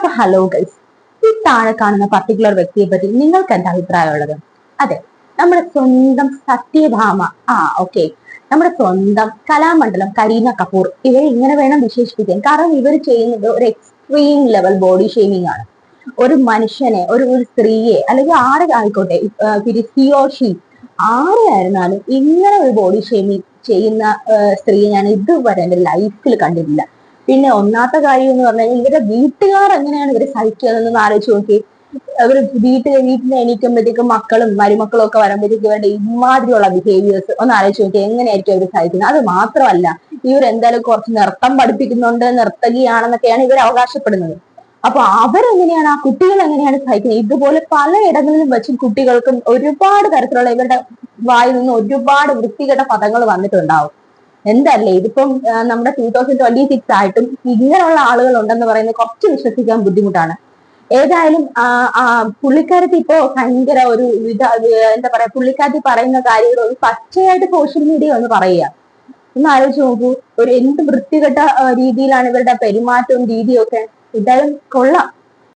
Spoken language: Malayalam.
അപ്പൊ ഹലോ ഗൈസ്, ഈ താഴെ കാണുന്ന പർട്ടിക്കുലർ വ്യക്തിയെ പറ്റി നിങ്ങൾക്ക് എന്താ അഭിപ്രായമുള്ളത്? അതെ, നമ്മുടെ സ്വന്തം സത്യഭാമ. ഓക്കെ, നമ്മുടെ സ്വന്തം കലാമണ്ഡലം കരീന കപൂർ. ഇവരെ ഇങ്ങനെ വേണം വിശേഷിപ്പിക്കാൻ. കാരണം ഇവർ ചെയ്യുന്നത് ഒരു എക്സ്ട്രീം ലെവൽ ബോഡി ഷേമിംഗ് ആണ്. ഒരു മനുഷ്യനെ, ഒരു സ്ത്രീയെ, അല്ലെങ്കിൽ ആരെ ആയിക്കോട്ടെ, ഷി ആരെ ആയിരുന്നാലും ഇങ്ങനെ ഒരു ബോഡി ഷേമിംഗ് ചെയ്യുന്ന സ്ത്രീയെ ഞാൻ ഇതുവരെ എന്റെ ലൈഫിൽ കണ്ടിട്ടില്ല. പിന്നെ ഒന്നാമത്തെ കാര്യം എന്ന് പറഞ്ഞാൽ ഇവരുടെ വീട്ടുകാർ എങ്ങനെയാണ് ഇവരെ സഹിക്കുന്നതെന്ന് ആലോചിച്ച് നോക്കി. അവർ വീട്ടിൽ എണീക്കുമ്പോഴത്തേക്കും മക്കളും മരുമക്കളും ഒക്കെ വരുമ്പോഴത്തേക്കും ഇവരുടെ ഇമാതിരിയുള്ള ബിഹേവിയേഴ്സ് ഒന്ന് ആലോചിച്ച് നോക്കി. എങ്ങനെയായിരിക്കും അവർ സഹിക്കുന്നത്? അത് മാത്രമല്ല, ഇവർ എന്തായാലും കുറച്ച് നൃത്തം പഠിപ്പിക്കുന്നുണ്ട്, നർത്തകിയാണെന്നൊക്കെയാണ് ഇവർ അവകാശപ്പെടുന്നത്. അപ്പൊ അവരെങ്ങനെയാണ്, ആ കുട്ടികൾ എങ്ങനെയാണ് സഹിക്കുന്നത്? ഇതുപോലെ പലയിടങ്ങളിലും വെച്ചും കുട്ടികൾക്കും ഒരുപാട് തരത്തിലുള്ള ഇവരുടെ വായിൽ നിന്ന് ഒരുപാട് വൃത്തികെട്ട പദങ്ങൾ വന്നിട്ടുണ്ടാവും. എന്തല്ലേ ഇതിപ്പം നമ്മുടെ 2026 ആയിട്ടും ഇങ്ങനെയുള്ള ആളുകൾ ഉണ്ടെന്ന് പറയുന്നത് കുറച്ച് വിശ്വസിക്കാൻ ബുദ്ധിമുട്ടാണ്. ഏതായാലും പുള്ളിക്കാരത്തി ഇപ്പോ ഭയങ്കര ഒരു എന്താ പറയാ, പുള്ളിക്കാരത്തി പറയുന്ന കാര്യങ്ങൾ ഒരു പച്ചയായിട്ട് സോഷ്യൽ മീഡിയ ഒന്ന് പറയുക. ഒന്ന് ആലോചിച്ച് നോക്കൂ, ഒരു എന്ത് വൃത്തികെട്ട രീതിയിലാണ് ഇവരുടെ പെരുമാറ്റവും രീതിയും ഒക്കെ. എന്തായാലും കൊള്ളാം.